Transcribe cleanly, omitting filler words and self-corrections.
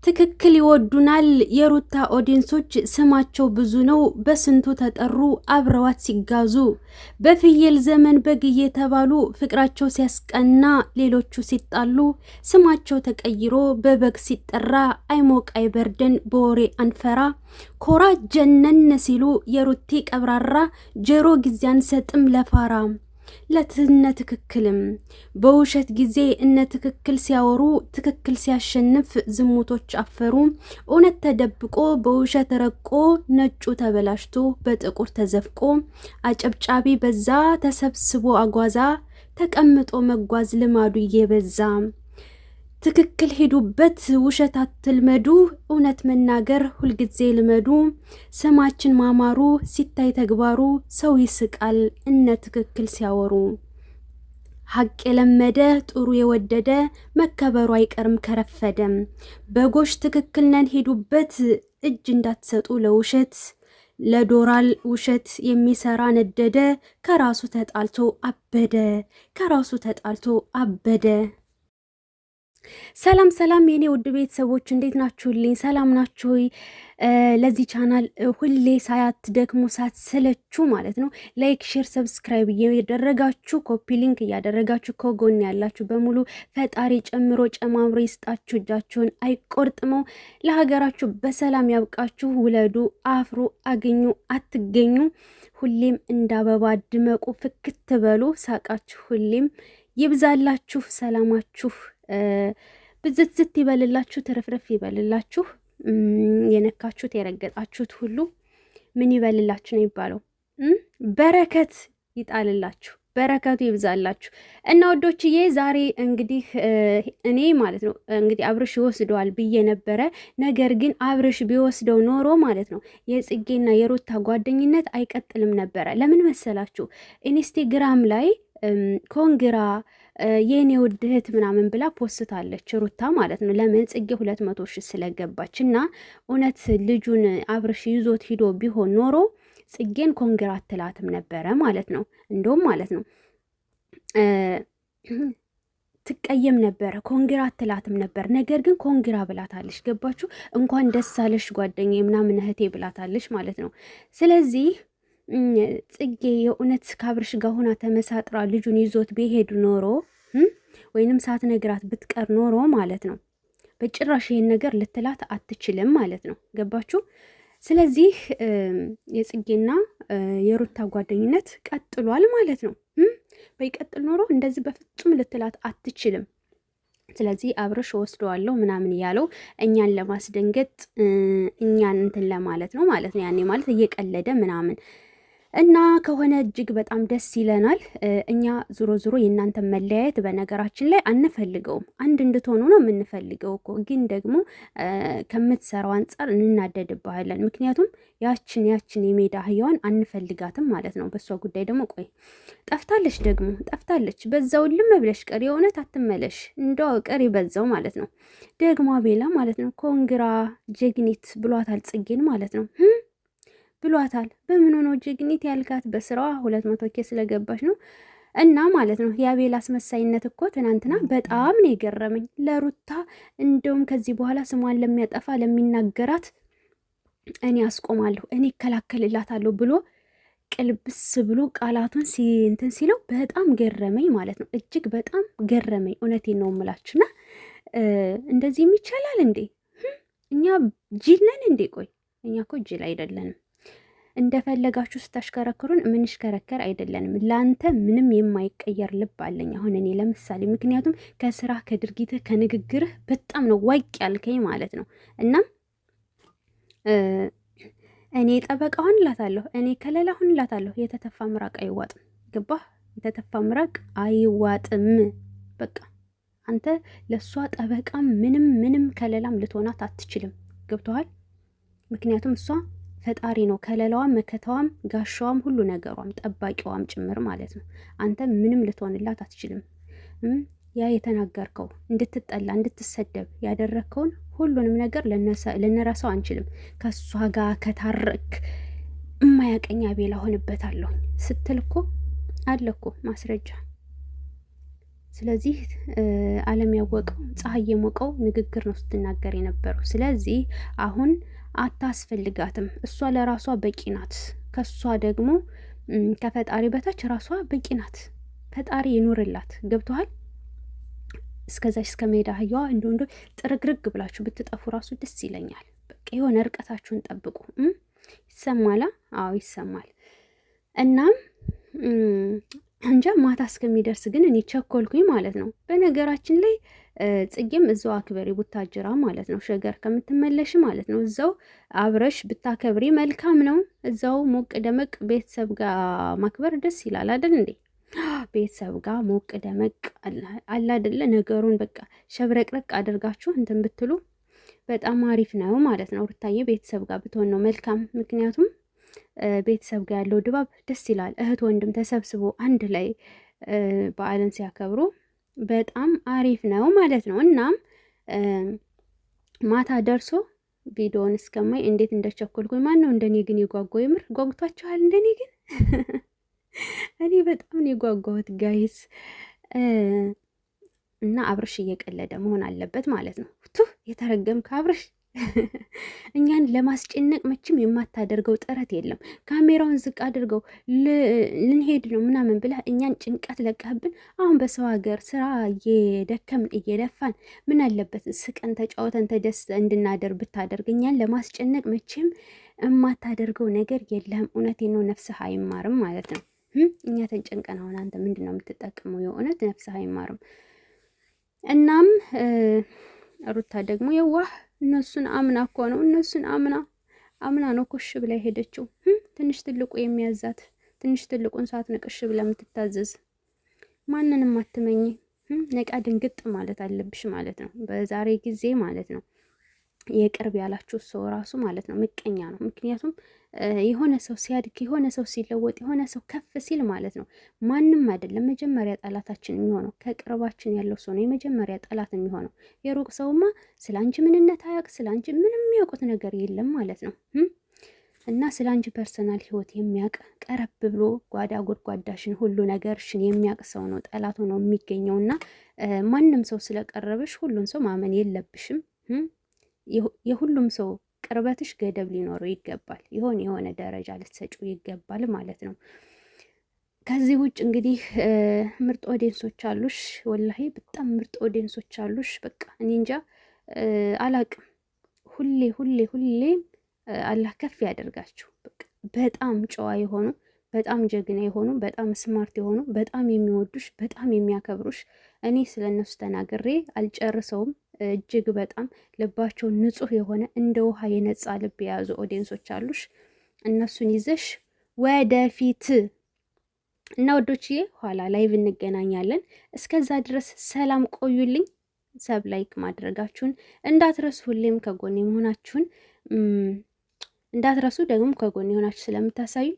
ትክክል ይወዱናል የሩታ ኦዲንሶች ስማቸው ብዙ ነው በስንቱ ተጠሩ አብረዋት ሲጋዙ በፍየል ዘመን በግ እየተባሉ ፍቅራቸው ሲያስቀና ሌሎቹ ሲጣሉ ስማቸው ተቀይሮ በበግ ሲጠራ አይሞቅ አይበርደን በወሬ አንፈራ ኮራ ጀነን ሲሉ የሩቲ ቀብራራ ጀሮ ጊዜ አንሰጥም ለፋራ ለትነ ትክክልም በውሸት ጊዜ እነ ትክክል ሲያወሩ ትክክል ሲያሸንፍ ዝሙቶች አፈሩ እውነት ተደብቆ በውሸት ረቆ ነጩ ተበላሽቶ በጥቁር ተዘፍቆ አጨብጫቢ በዛ ተሰብስቦ አጓዛ ተቀምጦ መጓዝ ልማዱ እየበዛ ትክክል ሄዱበት ውሸት አትልመዱ እውነት መናገር ሁልጊዜ ልመዱ ስማችን ማማሩ ሲታይ ተግባሩ ሰው ይስቃል እነ ትክክል ሲያወሩ ሀቅ የለመደ ጥሩ የወደደ መከበሩ አይቀርም ከረፈደም በጎሽ ትክክል ነን ሄዱበት እጅ እንዳትሰጡ ለውሸት ለዶራል ውሸት የሚሰራ ነደደ ከራሱ ተጣልቶ አበደ ሰላም ሰላም የኔ ውድ ቤተሰቦች እንዴት ናችሁልኝ? ሰላም ናችሁ? ለዚህ ቻናል ሁሌ ሳትደክሙ ሳትሰለቹ ማለት ነው ላይክ፣ ሼር፣ ሰብስክራይብ እያደረጋችሁ ኮፒ ሊንክ እያደረጋችሁ ከጎን ያላችሁ በሙሉ ፈጣሪ ጨምሮ ጨማምሮ ይስጣችሁ፣ እጃችሁን አይቆርጥመው፣ ለሀገራችሁ በሰላም ያብቃችሁ፣ ውለዱ፣ አፍሩ፣ አግኙ፣ አትገኙ፣ ሁሌም እንዳበባ ድመቁ፣ ፍክት በሉ፣ ሳቃችሁ ሁሌም ይብዛላችሁ፣ ሰላማችሁ ብዝት ይበልላችሁ፣ ትርፍርፍ ይበልላችሁ፣ የነካችሁት የረገጣችሁት ሁሉ ምን ይበልላችሁ ነው የሚባለው? በረከት ይጣልላችሁ፣ በረከቱ ይብዛላችሁ። እና ወዶችዬ ዛሬ እንግዲህ እኔ ማለት ነው እንግዲህ አብርሽ ይወስደዋል ብዬ ነበረ። ነገር ግን አብርሽ ቢወስደው ኖሮ ማለት ነው የጽጌና የሩታ ጓደኝነት አይቀጥልም ነበረ። ለምን መሰላችሁ? ኢንስታግራም ላይ ኮንግራ የኔ ውድ እህት ምናምን ብላ ፖስታለች ሩታ ማለት ነው። ለምን ጽጌ 200 ሺህ ስለገባች እና እውነት ልጁን አብርሽ ይዞት ሂዶ ቢሆን ኖሮ ጽጌን ኮንግራ አትላትም ነበረ ማለት ነው። እንደውም ማለት ነው ትቀየም ነበረ፣ ኮንግራ አትላትም ነበር። ነገር ግን ኮንግራ ብላታለች። ገባችሁ? እንኳን ደስ አለሽ ጓደኛዬ ምናምን እህቴ ብላታለች ማለት ነው። ስለዚህ ጽጌ የእውነት ከአብርሽ ጋር ሆና ተመሳጥራ ልጁን ይዞት ቢሄድ ኖሮ ወይንም ሳትነግራት ብትቀር ኖሮ ማለት ነው በጭራሽ ይሄን ነገር ልትላት አትችልም ማለት ነው። ገባችሁ? ስለዚህ የጽጌና የሩታ ጓደኝነት ቀጥሏል ማለት ነው። በይቀጥል ኖሮ እንደዚህ በፍጹም ልትላት አትችልም። ስለዚህ አብርሽ ወስደዋለሁ ምናምን እያለው እኛን ለማስደንገጥ እኛን እንትን ለማለት ነው ማለት ነው። ያኔ ማለት እየቀለደ ምናምን እና ከሆነ እጅግ በጣም ደስ ይለናል። እኛ ዞሮ ዞሮ የእናንተ መለያየት በነገራችን ላይ አንፈልገውም። አንድ እንድትሆኑ ነው የምንፈልገው እኮ። ግን ደግሞ ከምትሰራው አንጻር እንናደድብሃለን። ምክንያቱም ያችን የሜዳ አህያዋን አንፈልጋትም ማለት ነው። በሷ ጉዳይ ደግሞ ቆይ ጠፍታለች። በዛው ልም ብለሽ ቀሪ፣ የእውነት አትመለሽ፣ እንደው ቀሪ በዛው ማለት ነው። ደግሞ አቤላ ማለት ነው ኮንግራ ጀግኒት ብሏታል ጽጌን ማለት ነው ብሏታል። በምን ሆኖ ጀግኒት ያልካት? በስራዋ 200 ኬ ስለገባች ነው። እና ማለት ነው የአቤል አስመሳይነት እኮ ትናንትና በጣም ነው የገረመኝ። ለሩታ እንደውም ከዚህ በኋላ ስሟን ለሚያጠፋ ለሚናገራት እኔ አስቆማለሁ፣ እኔ እከላከልላታለሁ ብሎ ቅልብስ ብሎ ቃላቱን እንትን ሲለው በጣም ገረመኝ ማለት ነው። እጅግ በጣም ገረመኝ። እውነቴን ነው የምላችሁና እንደዚህም ይቻላል እንዴ? እኛ ጅል ነን እንዴ? ቆይ እኛ እኮ ጅል አይደለንም። እንደፈለጋችሁ ስታሽከረክሩን ምንሽከረከር አይደለንም። ለአንተ ምንም የማይቀየር ልብ አለኝ አሁን እኔ ለምሳሌ። ምክንያቱም ከስራ ከድርጊትህ ከንግግርህ በጣም ነው ዋቅ ያልከኝ ማለት ነው። እና እኔ ጠበቃ ሆንላታለሁ፣ እኔ ከለላ ሆንላታለሁ። የተተፋ ምራቅ አይዋጥም። ገባህ? የተተፋ ምራቅ አይዋጥም። በቃ አንተ ለእሷ ጠበቃም ምንም ከለላም ልትሆናት አትችልም። ገብቶሃል? ምክንያቱም እሷ ፈጣሪ ነው ከለላዋም መከታዋም ጋሻዋም ሁሉ ነገሯም ጠባቂዋም ጭምር ማለት ነው። አንተ ምንም ልትሆንላት አትችልም። ያ የተናገርከው እንድትጠላ እንድትሰደብ ያደረግከውን ሁሉንም ነገር ልንረሳው አንችልም። ከእሷ ጋር ከታረክ እማያቀኝ አቤላ ሆንበታለሁ ስትል እኮ አለ እኮ ማስረጃ። ስለዚህ ዓለም ያወቀው ፀሐይ የሞቀው ንግግር ነው ስትናገር የነበረው። ስለዚህ አሁን አታስፈልጋትም። እሷ ለራሷ በቂ ናት። ከሷ ደግሞ ከፈጣሪ በታች ራሷ በቂ ናት። ፈጣሪ ይኑርላት። ገብቶሃል? እስከዛች እስከ ሜዳ አህያዋ እንደ ጥርግርግ ብላችሁ ብትጠፉ ራሱ ደስ ይለኛል። በቃ የሆነ እርቀታችሁን ጠብቁ። ይሰማላ? አዎ ይሰማል። እናም እንጃ ማታ እስከሚደርስ ግን እኔ ቸኮልኩኝ ማለት ነው። በነገራችን ላይ ጽጌም እዛው አክበሪ ቡታጅራ ማለት ነው። ሸገር ከምትመለሽ ማለት ነው እዛው አብረሽ ብታከብሪ መልካም ነው። እዛው ሞቅ ደመቅ ቤተሰብ ጋር ማክበር ደስ ይላል አይደል እንዴ? ቤተሰብ ጋር ሞቅ ደመቅ አለ አይደለ? ነገሩን በቃ ሸብረቅረቅ አድርጋችሁ እንትን ብትሉ በጣም አሪፍ ነው ማለት ነው። ሩታዬ ቤተሰብ ጋር ብትሆን ነው መልካም። ምክንያቱም ቤተሰብ ጋር ያለው ድባብ ደስ ይላል። እህት ወንድም ተሰብስቦ አንድ ላይ በዓልን ሲያከብሩ በጣም አሪፍ ነው ማለት ነው። እናም ማታ ደርሶ ቪዲዮውን እስከማይ እንዴት እንደቸኮልኩኝ ማን ነው እንደኔ ግን የጓጓው? የምር ጓጉቷችኋል? እንደኔ ግን እኔ በጣም ነው የጓጓሁት ጋይስ። እና አብርሽ እየቀለደ መሆን አለበት ማለት ነው። የተረገምክ አብርሽ እኛን ለማስጨነቅ መቼም የማታደርገው ጥረት የለም። ካሜራውን ዝቅ አድርገው ልንሄድ ነው ምናምን ብለህ እኛን ጭንቀት ለቀህብን። አሁን በሰው ሀገር ስራ እየደከምን እየለፋን ምን አለበት ስቀን ተጫወተን ተደስተን እንድናደር ብታደርግ። እኛን ለማስጨነቅ መቼም የማታደርገው ነገር የለም። እውነቴን ነው። ነፍስህ አይማርም ማለት ነው። እኛ ተንጨንቀን አሁን አንተ ምንድን ነው የምትጠቀመው? የእውነት ነፍስህ አይማርም። እናም ሩታ ደግሞ የዋህ እነሱን አምና እኮ ነው እነሱን አምና ነው ኮሽ ብላ ሄደችው። ትንሽ ትልቁ የሚያዛት ትንሽ ትልቁን ሰዓት ነቅሽ ብላ የምትታዘዝ ማንንም አትመኝ። ነቃ ድንግጥ ማለት አለብሽ ማለት ነው። በዛሬ ጊዜ ማለት ነው። የቅርብ ያላችሁ ሰው ራሱ ማለት ነው ምቀኛ ነው። ምክንያቱም የሆነ ሰው ሲያድግ የሆነ ሰው ሲለወጥ የሆነ ሰው ከፍ ሲል ማለት ነው ማንም አይደለም መጀመሪያ ጠላታችን የሚሆነው ከቅርባችን ያለው ሰው ነው የመጀመሪያ ጠላት የሚሆነው። የሩቅ ሰውማ ስለ አንቺ ምንነት አያውቅ፣ ስለ አንቺ ምንም የሚያውቁት ነገር የለም ማለት ነው። እና ስለ አንቺ ፐርሰናል ህይወት የሚያውቅ ቀረብ ብሎ ጓዳ ጎድጓዳሽን ሁሉ ነገርሽን የሚያውቅ ሰው ነው ጠላቱ ነው የሚገኘው። እና ማንም ሰው ስለቀረበሽ ሁሉን ሰው ማመን የለብሽም። የሁሉም ሰው ቅርበትሽ ገደብ ሊኖረው ይገባል። የሆነ ደረጃ ልትሰጪው ይገባል ማለት ነው። ከዚህ ውጭ እንግዲህ ምርጥ ኦዲየንሶች አሉሽ፣ ወላሂ በጣም ምርጥ ኦዲየንሶች አሉሽ። በቃ እኔ እንጃ አላቅም። ሁሌ አላህ ከፍ ያደርጋችሁ። በቃ በጣም ጨዋ የሆኑ በጣም ጀግና የሆኑ በጣም ስማርት የሆኑ በጣም የሚወዱሽ በጣም የሚያከብሩሽ እኔ ስለነሱ ተናግሬ አልጨርሰውም። እጅግ በጣም ልባቸው ንጹህ የሆነ እንደ ውሃ የነጻ ልብ የያዙ ኦዲየንሶች አሉሽ። እነሱን ይዘሽ ወደፊት እና ወዶችዬ ኋላ ላይቭ እንገናኛለን። እስከዛ ድረስ ሰላም ቆዩልኝ። ሰብ ላይክ ማድረጋችሁን እንዳትረሱ፣ ሁሌም ከጎኔ መሆናችሁን እንዳትረሱ። ደግሞ ከጎኔ የሆናችሁ ስለምታሳዩ